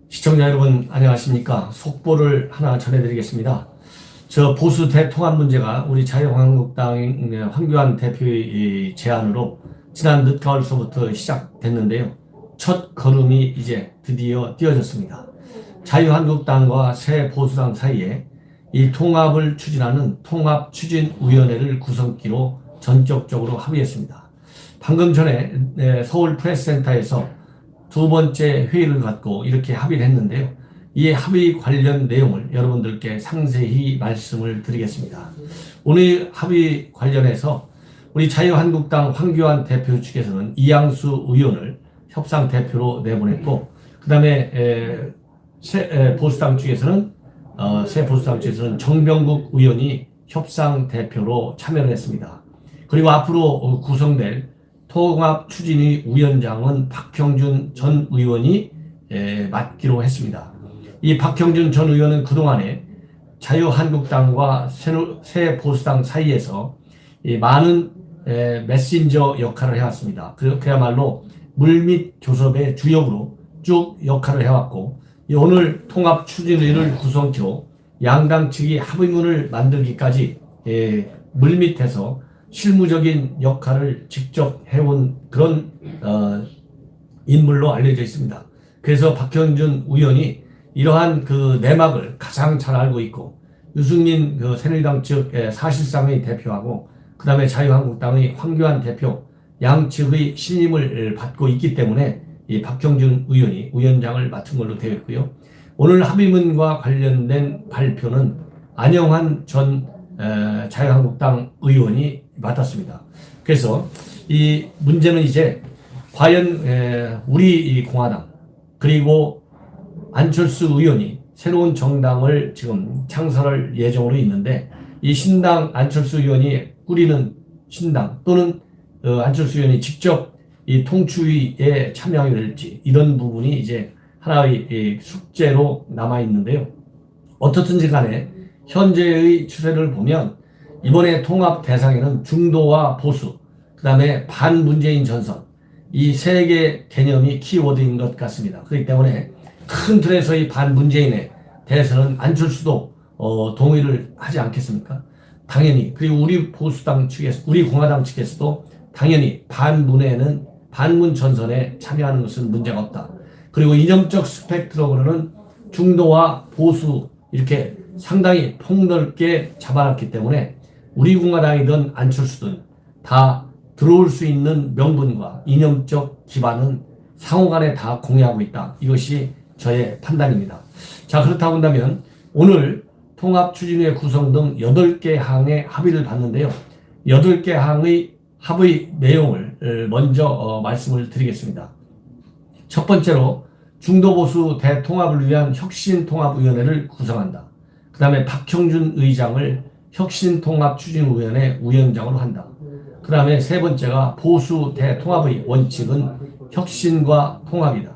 시청자 여러분 안녕하십니까. 속보를 하나 전해드리겠습니다. 저 보수 대통합 문제가 우리 자유한국당 황교안 대표의 제안으로 지난 늦가을서부터 시작됐는데요. 첫 걸음이 이제 드디어 띄어졌습니다. 자유한국당과 새 보수당 사이에 이 통합을 추진하는 통합추진위원회를 구성기로 전격적으로 합의했습니다. 방금 전에 서울 프레스센터에서 두 번째 회의를 갖고 이렇게 합의를 했는데요. 이 합의 관련 내용을 여러분들께 상세히 말씀을 드리겠습니다. 오늘 합의 관련해서 우리 자유한국당 황교안 대표 측에서는 이양수 의원을 협상 대표로 내보냈고, 그 다음에 새 보수당 측에서는 정병국 의원이 협상 대표로 참여를 했습니다. 그리고 앞으로 구성될 통합추진위 위원장은 박형준 전 의원이 맡기로 했습니다. 이 박형준 전 의원은 그동안에 자유한국당과 새 보수당 사이에서 많은 메신저 역할을 해왔습니다. 그야말로 물밑 교섭의 주역으로 쭉 역할을 해왔고, 오늘 통합추진위를 구성키로 양당 측이 합의문을 만들기까지 물밑에서 실무적인 역할을 직접 해온 그런 인물로 알려져 있습니다. 그래서 박형준 의원이 이러한 그 내막을 가장 잘 알고 있고, 유승민 새누리당 측 사실상의 대표하고 그 다음에 자유한국당의 황교안 대표 양측의 신임을 받고 있기 때문에 이 박형준 의원이 위원장을 맡은 걸로 되어 있고요. 오늘 합의문과 관련된 발표는 안영환 전 자유한국당 의원이 맡았습니다. 그래서 이 문제는 이제 과연 우리 공화당 그리고 안철수 의원이 새로운 정당을 지금 창설할 예정으로 있는데, 이 신당 안철수 의원이 꾸리는 신당 또는 안철수 의원이 직접 이 통추위에 참여하게 될지, 이런 부분이 이제 하나의 숙제로 남아 있는데요. 어떻든지 간에 현재의 추세를 보면 이번에 통합 대상에는 중도와 보수, 그 다음에 반문재인 전선, 이 세 개 개념이 키워드인 것 같습니다. 그렇기 때문에 큰 틀에서의 반문재인에 대해서는 안철수도 동의를 하지 않겠습니까? 당연히. 그리고 우리 보수당 측에서, 우리 공화당 측에서도 당연히 반문 전선에 참여하는 것은 문제가 없다. 그리고 이념적 스펙트럼으로는 중도와 보수 이렇게 상당히 폭넓게 잡아놨기 때문에 우리 공화당이든 안철수든 다 들어올 수 있는 명분과 이념적 기반은 상호간에 다 공유하고 있다. 이것이 저의 판단입니다. 자, 그렇다고 한다면 오늘 통합추진위의 구성 등 8개 항의 합의를 봤는데요. 8개 항의 합의 내용을 먼저 말씀을 드리겠습니다. 첫 번째로 중도보수 대통합을 위한 혁신통합위원회를 구성한다. 그 다음에 박형준 의장을 혁신통합추진위원회 위원장으로 한다. 그 다음에 세 번째가 보수 대통합의 원칙은 혁신과 통합이다.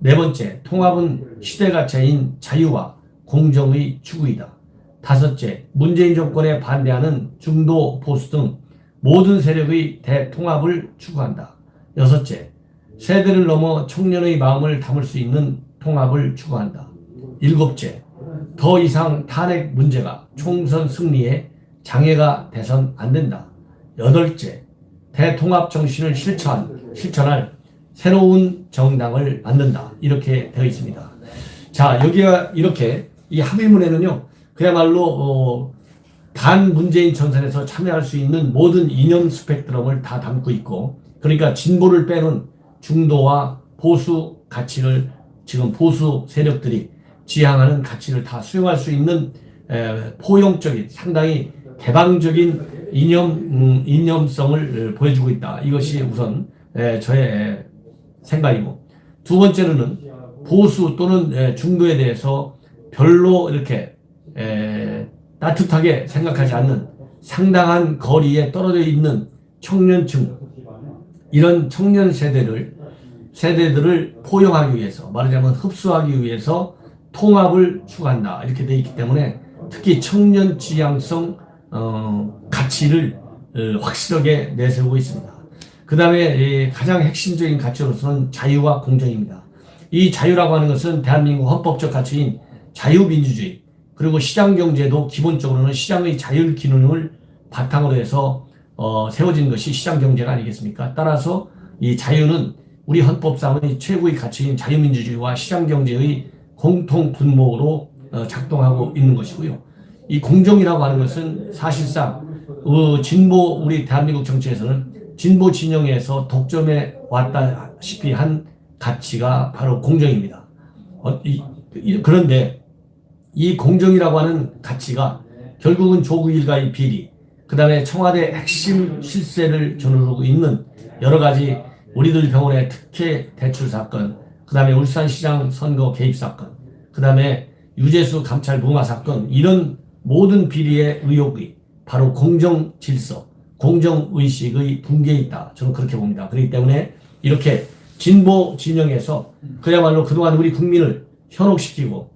네 번째, 통합은 시대가치인 자유와 공정의 추구이다. 다섯째, 문재인 정권에 반대하는 중도 보수 등 모든 세력의 대통합을 추구한다. 여섯째, 세대를 넘어 청년의 마음을 담을 수 있는 통합을 추구한다. 일곱째, 더 이상 탄핵 문제가 총선 승리에 장애가 돼선 안 된다. 여덟째, 대통합 정신을 실천할 새로운 정당을 만든다. 이렇게 되어 있습니다. 자, 여기가 이렇게 이 합의문에는요, 그야말로 반문재인 전선에서 참여할 수 있는 모든 이념 스펙트럼을 다 담고 있고, 그러니까 진보를 빼는 중도와 보수 가치를 지금 보수 세력들이 지향하는 가치를 다 수용할 수 있는 포용적인 상당히 개방적인 이념성을 보여주고 있다. 이것이 우선 저의 생각이고, 두 번째로는 보수 또는 중도에 대해서 별로 이렇게 따뜻하게 생각하지 않는 상당한 거리에 떨어져 있는 청년층, 이런 청년 세대들을 포용하기 위해서, 말하자면 흡수하기 위해서 통합을 추구한다. 이렇게 되어 있기 때문에 특히 청년 지향성 가치를 확실하게 내세우고 있습니다. 그 다음에 가장 핵심적인 가치로서는 자유와 공정입니다. 이 자유라고 하는 것은 대한민국 헌법적 가치인 자유민주주의, 그리고 시장경제도 기본적으로는 시장의 자율 기능을 바탕으로 해서 세워진 것이 시장경제가 아니겠습니까? 따라서 이 자유는 우리 헌법상의 최고의 가치인 자유민주주의와 시장경제의 공통 분모로 작동하고 있는 것이고요. 이 공정이라고 하는 것은 사실상 진보 우리 대한민국 정치에서는 진보 진영에서 독점해 왔다시피 한 가치가 바로 공정입니다. 그런데 이 공정이라고 하는 가치가 결국은 조국 일가의 비리, 그 다음에 청와대 핵심 실세를 저누르고 있는 여러 가지 우리들 병원의 특혜 대출 사건, 그 다음에 울산시장 선거 개입 사건, 그 다음에 유재수 감찰 무마 사건, 이런 모든 비리의 의혹이 바로 공정 질서, 공정 의식의 붕괴에 있다. 저는 그렇게 봅니다. 그렇기 때문에 이렇게 진보 진영에서 그야말로 그동안 우리 국민을 현혹시키고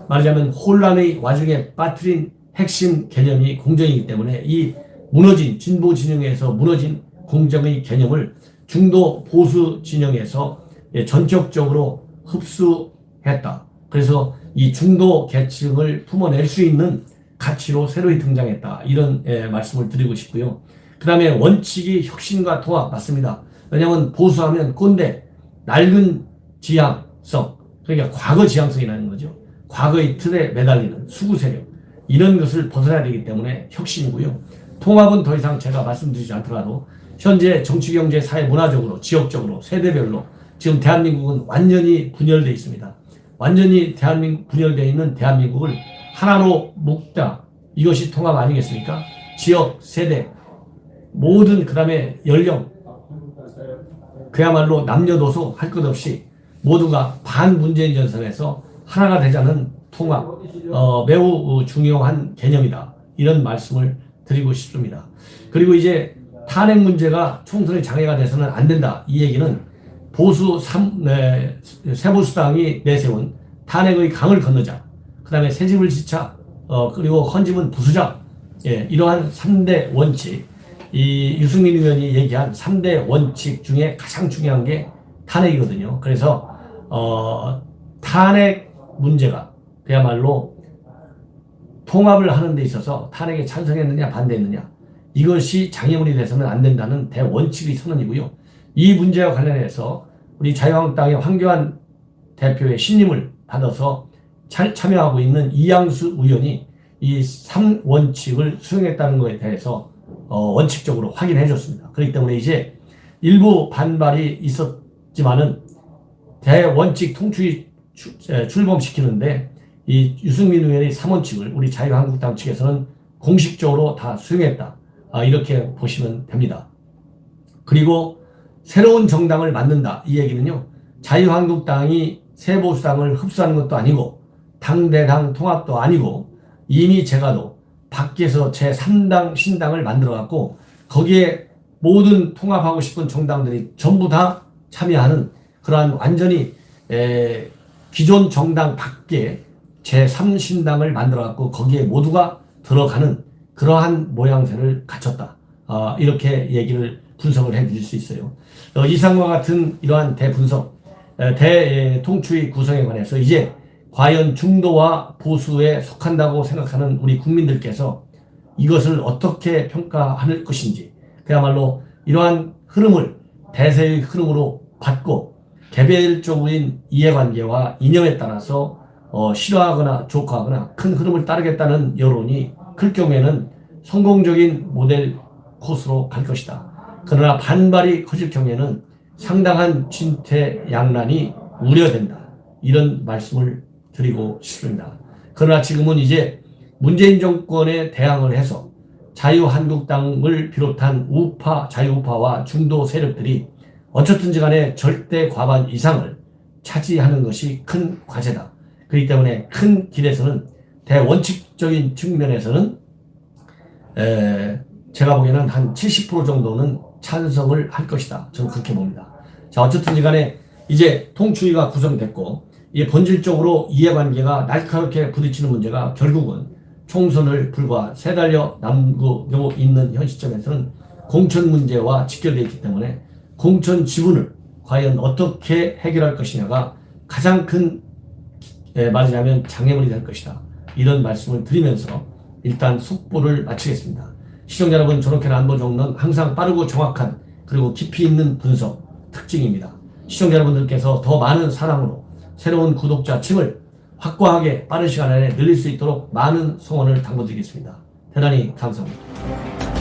말하자면 혼란의 와중에 빠뜨린 핵심 개념이 공정이기 때문에 이 무너진 진보 진영에서 무너진 공정의 개념을 중도 보수 진영에서 전격적으로 흡수했다. 그래서 이 중도 계층을 품어낼 수 있는 가치로 새로이 등장했다. 이런 말씀을 드리고 싶고요. 그 다음에 원칙이 혁신과 통합 맞습니다. 왜냐하면 보수하면 꼰대, 낡은 지향성, 그러니까 과거 지향성이라는 거죠. 과거의 틀에 매달리는 수구 세력, 이런 것을 벗어나야 되기 때문에 혁신이고요. 통합은 더 이상 제가 말씀드리지 않더라도 현재 정치, 경제, 사회, 문화적으로, 지역적으로, 세대별로 지금 대한민국은 완전히 분열되어 있습니다. 완전히 분열되어 있는 대한민국을 하나로 묶다. 이것이 통합 아니겠습니까? 지역, 세대, 모든 그 다음에 연령, 그야말로 남녀노소 할 것 없이 모두가 반문재인 전선에서 하나가 되자는 통합, 매우 중요한 개념이다. 이런 말씀을 드리고 싶습니다. 그리고 이제 탄핵 문제가 총선의 장애가 돼서는 안 된다. 이 얘기는 세보수당이 내세운 탄핵의 강을 건너자, 그 다음에 새집을 지차, 그리고 헌집은 부수자, 이러한 3대 원칙, 이 유승민 의원이 얘기한 3대 원칙 중에 가장 중요한 게 탄핵이거든요. 그래서 탄핵 문제가 그야말로 통합을 하는 데 있어서 탄핵에 찬성했느냐 반대했느냐, 이것이 장애물이 돼서는 안 된다는 대원칙의 선언이고요. 이 문제와 관련해서 우리 자유한국당의 황교안 대표의 신임을 받아서 참여하고 있는 이양수 의원이 이 3원칙을 수행했다는 것에 대해서 원칙적으로 확인해 줬습니다. 그렇기 때문에 이제 일부 반발이 있었지만은 대원칙 통추위 출범시키는데 이 유승민 의원의 3원칙을 우리 자유한국당 측에서는 공식적으로 다 수행했다. 이렇게 보시면 됩니다. 그리고 새로운 정당을 만든다. 이 얘기는요, 자유한국당이 세보수당을 흡수하는 것도 아니고 당대당 통합도 아니고 이미 제가도 밖에서 제3당 신당을 만들어갖고 거기에 모든 통합하고 싶은 정당들이 전부 다 참여하는 그러한 완전히 기존 정당 밖에 제3신당을 만들어갖고 거기에 모두가 들어가는 그러한 모양새를 갖췄다. 이렇게 얘기를 분석을 해드릴 수 있어요. 이상과 같은 이러한 대분석, 대통추위 구성에 관해서 이제 과연 중도와 보수에 속한다고 생각하는 우리 국민들께서 이것을 어떻게 평가할 것인지, 그야말로 이러한 흐름을 대세의 흐름으로 받고 개별적인 이해관계와 이념에 따라서 싫어하거나 좋아하거나 큰 흐름을 따르겠다는 여론이 클 경우에는 성공적인 모델 코스로 갈 것이다. 그러나 반발이 커질 경우에는 상당한 진퇴양난이 우려된다. 이런 말씀을 드리고 싶습니다. 그러나 지금은 이제 문재인 정권에 대항을 해서 자유한국당을 비롯한 우파, 자유우파와 중도 세력들이 어쨌든지 간에 절대 과반 이상을 차지하는 것이 큰 과제다. 그렇기 때문에 큰 길에서는 대원칙적인 측면에서는 제가 보기에는 한 70% 정도는 찬성을 할 것이다. 저는 그렇게 봅니다. 자, 어쨌든지 간에 이제 통추위가 구성됐고 이 본질적으로 이해관계가 날카롭게 부딪히는 문제가 결국은 총선을 불과 3달여 남기고 있는 현 시점에서는 공천 문제와 직결되어 있기 때문에 공천 지분을 과연 어떻게 해결할 것이냐가 가장 큰 말하자면 장애물이 될 것이다. 이런 말씀을 드리면서 일단 속보를 마치겠습니다. 시청자 여러분, 저렇게는 안보정론 항상 빠르고 정확한 그리고 깊이 있는 분석 특징입니다. 시청자 여러분들께서 더 많은 사랑으로 새로운 구독자 층을 확고하게 빠른 시간 안에 늘릴 수 있도록 많은 성원을 당부드리겠습니다. 대단히 감사합니다.